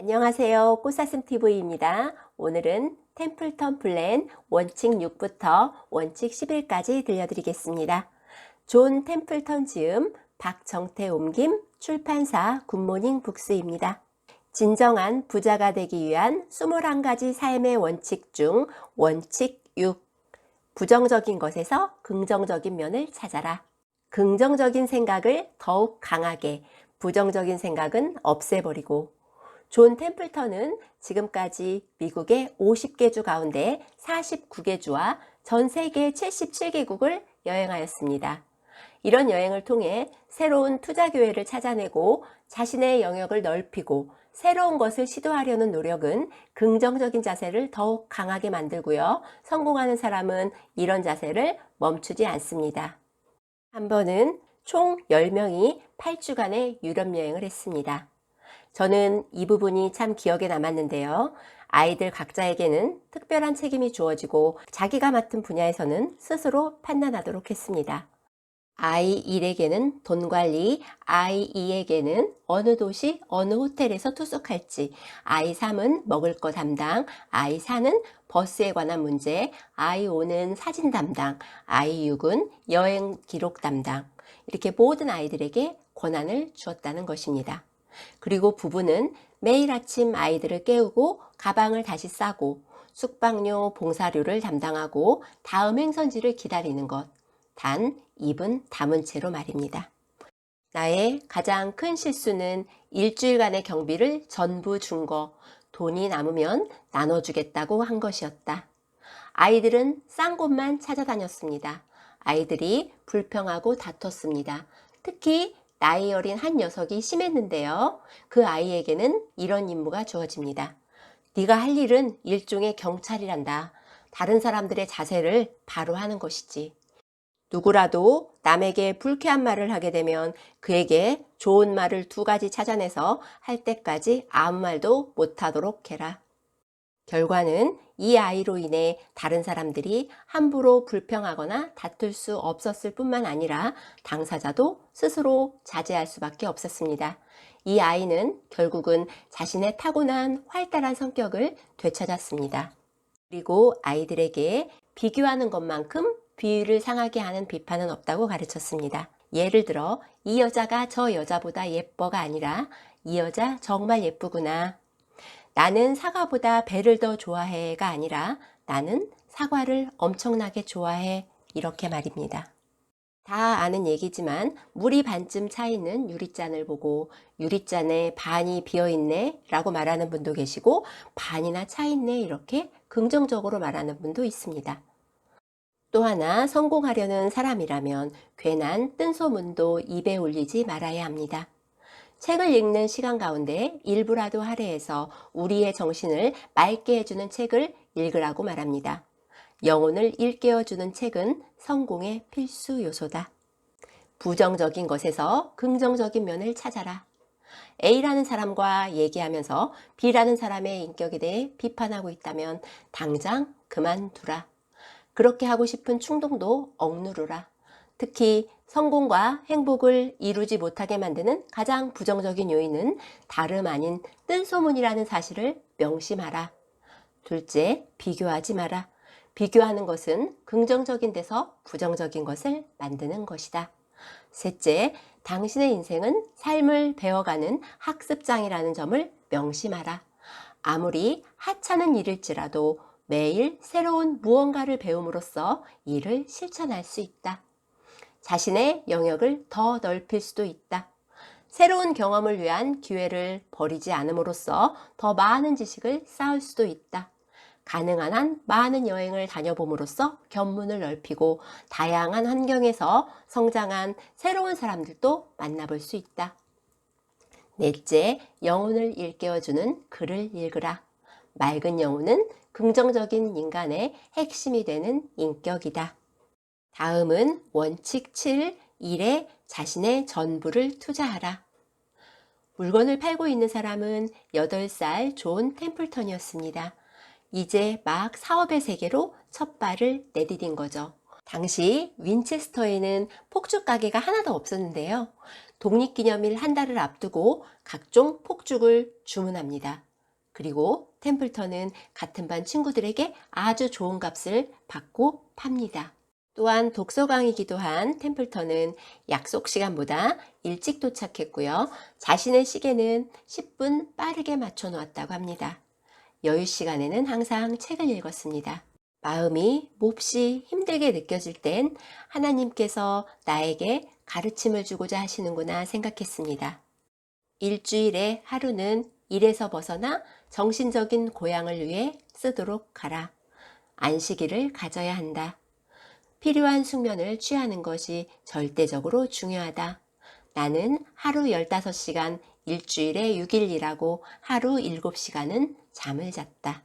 안녕하세요. 꽃사슴TV입니다. 오늘은 템플턴 플랜 원칙 6부터 원칙 11까지 들려드리겠습니다. 존 템플턴 지음, 박정태 옮김, 출판사 굿모닝 북스입니다. 진정한 부자가 되기 위한 21가지 삶의 원칙 중 원칙 6. 부정적인 것에서 긍정적인 면을 찾아라. 긍정적인 생각을 더욱 강하게, 부정적인 생각은 없애버리고. 존 템플턴은 지금까지 미국의 50개 주 가운데 49개 주와 전 세계 77개국을 여행하였습니다. 이런 여행을 통해 새로운 투자 기회를 찾아내고 자신의 영역을 넓히고 새로운 것을 시도하려는 노력은 긍정적인 자세를 더욱 강하게 만들고요. 성공하는 사람은 이런 자세를 멈추지 않습니다. 한 번은 총 10명이 8주간의 유럽 여행을 했습니다. 저는 이 부분이 참 기억에 남았는데요. 아이들 각자에게는 특별한 책임이 주어지고 자기가 맡은 분야에서는 스스로 판단하도록 했습니다. 아이 1에게는 돈 관리, 아이 2에게는 어느 도시, 어느 호텔에서 투숙할지, 아이 3은 먹을 거 담당, 아이 4는 버스에 관한 문제, 아이 5는 사진 담당, 아이 6은 여행 기록 담당. 이렇게 모든 아이들에게 권한을 주었다는 것입니다. 그리고 부부는 매일 아침 아이들을 깨우고 가방을 다시 싸고 숙박료, 봉사료를 담당하고 다음 행선지를 기다리는 것. 단 입은 다문 채로 말입니다. 나의 가장 큰 실수는 일주일간의 경비를 전부 준 거, 돈이 남으면 나눠주겠다고 한 것이었다. 아이들은 싼 곳만 찾아다녔습니다. 아이들이 불평하고 다퉜습니다. 특히 나이 어린 한 녀석이 심했는데요. 그 아이에게는 이런 임무가 주어집니다. 네가 할 일은 일종의 경찰이란다. 다른 사람들의 자세를 바로 하는 것이지. 누구라도 남에게 불쾌한 말을 하게 되면 그에게 좋은 말을 2가지 찾아내서 할 때까지 아무 말도 못하도록 해라. 결과는 이 아이로 인해 다른 사람들이 함부로 불평하거나 다툴 수 없었을 뿐만 아니라 당사자도 스스로 자제할 수밖에 없었습니다. 이 아이는 결국은 자신의 타고난 활달한 성격을 되찾았습니다. 그리고 아이들에게 비교하는 것만큼 비위를 상하게 하는 비판은 없다고 가르쳤습니다. 예를 들어 이 여자가 저 여자보다 예뻐가 아니라 이 여자 정말 예쁘구나. 나는 사과보다 배를 더 좋아해가 아니라 나는 사과를 엄청나게 좋아해. 이렇게 말입니다. 다 아는 얘기지만 물이 반쯤 차 있는 유리잔을 보고 유리잔에 반이 비어있네 라고 말하는 분도 계시고 반이나 차 있네 이렇게 긍정적으로 말하는 분도 있습니다. 또 하나 성공하려는 사람이라면 괜한 뜬소문도 입에 올리지 말아야 합니다. 책을 읽는 시간 가운데 일부라도 할애해서 우리의 정신을 맑게 해주는 책을 읽으라고 말합니다. 영혼을 일깨워주는 책은 성공의 필수 요소다. 부정적인 것에서 긍정적인 면을 찾아라. A라는 사람과 얘기하면서 B라는 사람의 인격에 대해 비판하고 있다면 당장 그만두라. 그렇게 하고 싶은 충동도 억누르라. 특히 성공과 행복을 이루지 못하게 만드는 가장 부정적인 요인은 다름 아닌 뜬소문이라는 사실을 명심하라. 둘째, 비교하지 마라. 비교하는 것은 긍정적인 데서 부정적인 것을 만드는 것이다. 셋째, 당신의 인생은 삶을 배워가는 학습장이라는 점을 명심하라. 아무리 하찮은 일일지라도 매일 새로운 무언가를 배움으로써 이를 실천할 수 있다. 자신의 영역을 더 넓힐 수도 있다. 새로운 경험을 위한 기회를 버리지 않음으로써 더 많은 지식을 쌓을 수도 있다. 가능한 한 많은 여행을 다녀봄으로써 견문을 넓히고 다양한 환경에서 성장한 새로운 사람들도 만나볼 수 있다. 넷째, 영혼을 일깨워주는 글을 읽으라. 맑은 영혼은 긍정적인 인간의 핵심이 되는 인격이다. 다음은 원칙 7, 일에 자신의 전부를 투자하라. 물건을 팔고 있는 사람은 8살 존 템플턴이었습니다. 이제 막 사업의 세계로 첫 발을 내디딘 거죠. 당시 윈체스터에는 폭죽 가게가 하나도 없었는데요. 독립기념일 한 달을 앞두고 각종 폭죽을 주문합니다. 그리고 템플턴은 같은 반 친구들에게 아주 좋은 값을 받고 팝니다. 또한 독서광이기도 한 템플턴은 약속 시간보다 일찍 도착했고요. 자신의 시계는 10분 빠르게 맞춰 놓았다고 합니다. 여유 시간에는 항상 책을 읽었습니다. 마음이 몹시 힘들게 느껴질 땐 하나님께서 나에게 가르침을 주고자 하시는구나 생각했습니다. 일주일에 하루는 일에서 벗어나 정신적인 고향을 위해 쓰도록 하라. 안식일을 가져야 한다. 필요한 숙면을 취하는 것이 절대적으로 중요하다. 나는 하루 15시간, 일주일에 6일 일하고 하루 7시간은 잠을 잤다.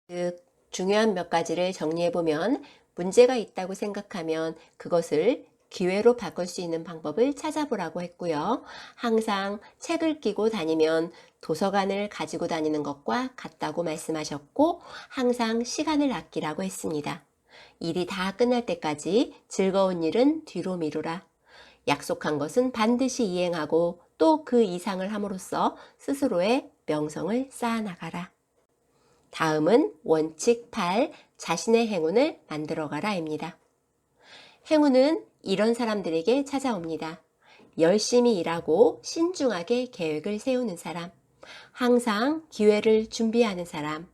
즉, 중요한 몇 가지를 정리해보면 문제가 있다고 생각하면 그것을 기회로 바꿀 수 있는 방법을 찾아보라고 했고요. 항상 책을 끼고 다니면 도서관을 가지고 다니는 것과 같다고 말씀하셨고, 항상 시간을 아끼라고 했습니다. 일이 다 끝날 때까지 즐거운 일은 뒤로 미루라. 약속한 것은 반드시 이행하고 또 그 이상을 함으로써 스스로의 명성을 쌓아나가라. 다음은 원칙 8, 자신의 행운을 만들어가라입니다. 행운은 이런 사람들에게 찾아옵니다. 열심히 일하고 신중하게 계획을 세우는 사람, 항상 기회를 준비하는 사람,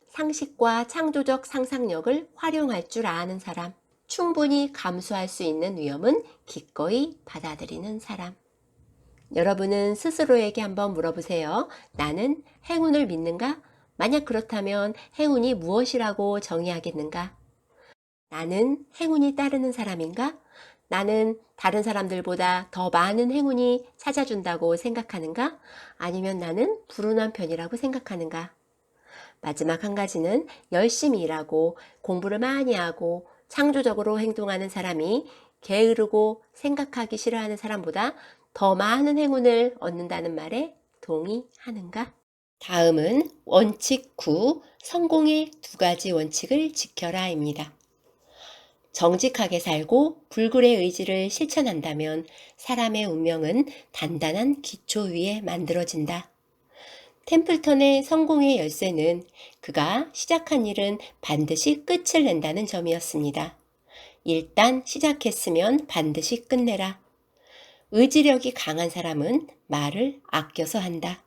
상식과 창조적 상상력을 활용할 줄 아는 사람, 충분히 감수할 수 있는 위험은 기꺼이 받아들이는 사람. 여러분은 스스로에게 한번 물어보세요. 나는 행운을 믿는가? 만약 그렇다면 행운이 무엇이라고 정의하겠는가? 나는 행운이 따르는 사람인가? 나는 다른 사람들보다 더 많은 행운이 찾아준다고 생각하는가? 아니면 나는 불운한 편이라고 생각하는가? 마지막 한 가지는 열심히 일하고 공부를 많이 하고 창조적으로 행동하는 사람이 게으르고 생각하기 싫어하는 사람보다 더 많은 행운을 얻는다는 말에 동의하는가? 다음은 원칙 9, 성공의 2가지 원칙을 지켜라입니다. 정직하게 살고 불굴의 의지를 실천한다면 사람의 운명은 단단한 기초 위에 만들어진다. 템플턴의 성공의 열쇠는 그가 시작한 일은 반드시 끝을 낸다는 점이었습니다. 일단 시작했으면 반드시 끝내라. 의지력이 강한 사람은 말을 아껴서 한다.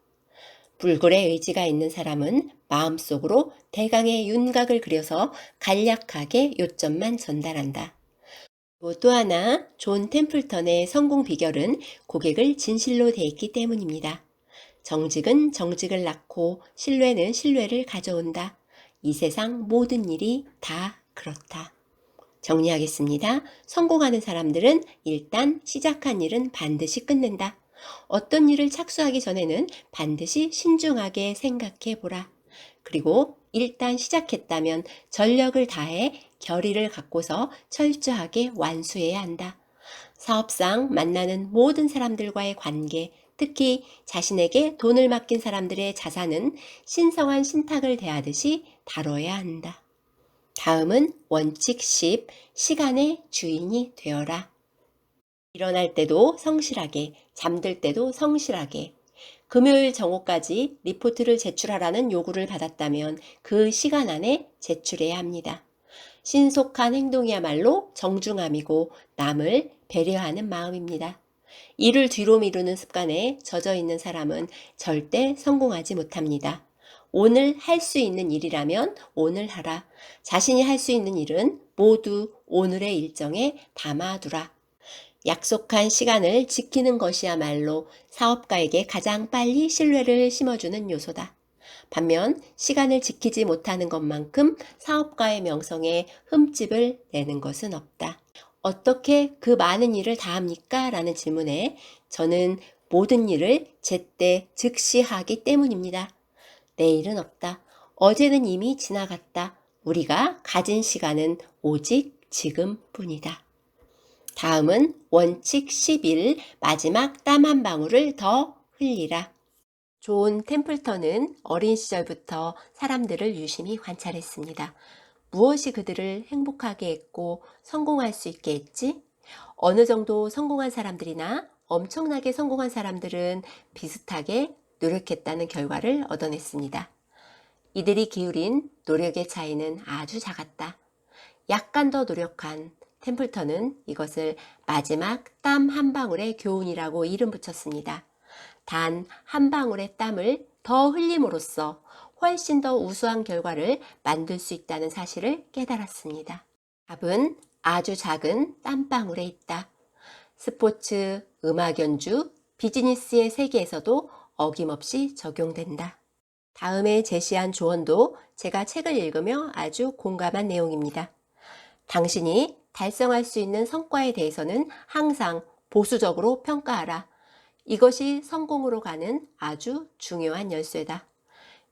불굴의 의지가 있는 사람은 마음속으로 대강의 윤곽을 그려서 간략하게 요점만 전달한다. 또 하나, 존 템플턴의 성공 비결은 고객을 진실로 대했기 때문입니다. 정직은 정직을 낳고 신뢰는 신뢰를 가져온다. 이 세상 모든 일이 다 그렇다. 정리하겠습니다. 성공하는 사람들은 일단 시작한 일은 반드시 끝낸다. 어떤 일을 착수하기 전에는 반드시 신중하게 생각해 보라. 그리고 일단 시작했다면 전력을 다해 결의를 갖고서 철저하게 완수해야 한다. 사업상 만나는 모든 사람들과의 관계, 특히 자신에게 돈을 맡긴 사람들의 자산은 신성한 신탁을 대하듯이 다뤄야 한다. 다음은 원칙 10, 시간의 주인이 되어라. 일어날 때도 성실하게, 잠들 때도 성실하게, 금요일 정오까지 리포트를 제출하라는 요구를 받았다면 그 시간 안에 제출해야 합니다. 신속한 행동이야말로 정중함이고 남을 배려하는 마음입니다. 일을 뒤로 미루는 습관에 젖어 있는 사람은 절대 성공하지 못합니다. 오늘 할 수 있는 일이라면 오늘 하라. 자신이 할 수 있는 일은 모두 오늘의 일정에 담아두라. 약속한 시간을 지키는 것이야말로 사업가에게 가장 빨리 신뢰를 심어주는 요소다. 반면 시간을 지키지 못하는 것만큼 사업가의 명성에 흠집을 내는 것은 없다. 어떻게 그 많은 일을 다 합니까? 라는 질문에 저는 모든 일을 제때 즉시 하기 때문입니다. 내일은 없다. 어제는 이미 지나갔다. 우리가 가진 시간은 오직 지금뿐이다. 다음은 원칙 11, 마지막 땀 한 방울을 더 흘리라. 존 템플턴은 어린 시절부터 사람들을 유심히 관찰했습니다. 무엇이 그들을 행복하게 했고 성공할 수 있게 했지? 어느 정도 성공한 사람들이나 엄청나게 성공한 사람들은 비슷하게 노력했다는 결과를 얻어냈습니다. 이들이 기울인 노력의 차이는 아주 작았다. 약간 더 노력한 템플턴은 이것을 마지막 땀 한 방울의 교훈이라고 이름 붙였습니다. 단 한 방울의 땀을 더 흘림으로써 훨씬 더 우수한 결과를 만들 수 있다는 사실을 깨달았습니다. 답은 아주 작은 땀방울에 있다. 스포츠, 음악 연주, 비즈니스의 세계에서도 어김없이 적용된다. 다음에 제시한 조언도 제가 책을 읽으며 아주 공감한 내용입니다. 당신이 달성할 수 있는 성과에 대해서는 항상 보수적으로 평가하라. 이것이 성공으로 가는 아주 중요한 열쇠다.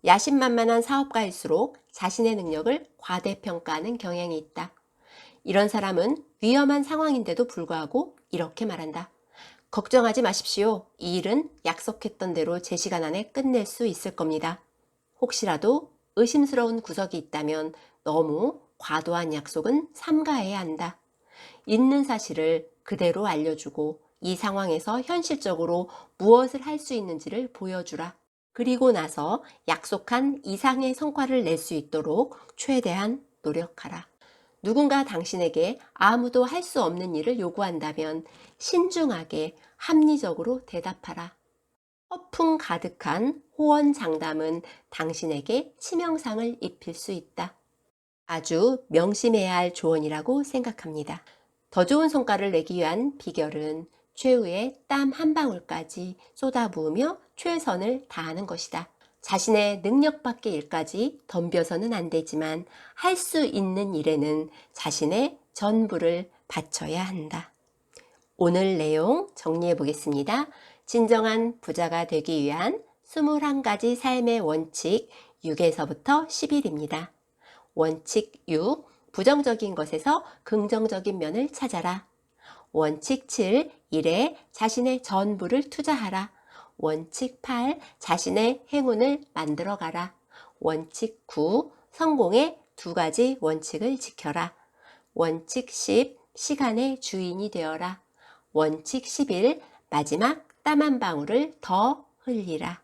야심만만한 사업가일수록 자신의 능력을 과대평가하는 경향이 있다. 이런 사람은 위험한 상황인데도 불구하고 이렇게 말한다. 걱정하지 마십시오. 이 일은 약속했던 대로 제 시간 안에 끝낼 수 있을 겁니다. 혹시라도 의심스러운 구석이 있다면 너무 과도한 약속은 삼가해야 한다. 있는 사실을 그대로 알려주고 이 상황에서 현실적으로 무엇을 할 수 있는지를 보여주라. 그리고 나서 약속한 이상의 성과를 낼 수 있도록 최대한 노력하라. 누군가 당신에게 아무도 할 수 없는 일을 요구한다면 신중하게 합리적으로 대답하라. 허풍 가득한 호언장담은 당신에게 치명상을 입힐 수 있다. 아주 명심해야 할 조언이라고 생각합니다. 더 좋은 성과를 내기 위한 비결은 최후의 땀 한 방울까지 쏟아부으며 최선을 다하는 것이다. 자신의 능력 밖의 일까지 덤벼서는 안 되지만 할 수 있는 일에는 자신의 전부를 바쳐야 한다. 오늘 내용 정리해 보겠습니다. 진정한 부자가 되기 위한 21가지 삶의 원칙 6에서부터 10일입니다. 원칙 6. 부정적인 것에서 긍정적인 면을 찾아라. 원칙 7. 일에 자신의 전부를 투자하라. 원칙 8. 자신의 행운을 만들어가라. 원칙 9. 성공의 2가지 원칙을 지켜라. 원칙 10. 시간의 주인이 되어라. 원칙 11. 마지막 땀 한 방울을 더 흘리라.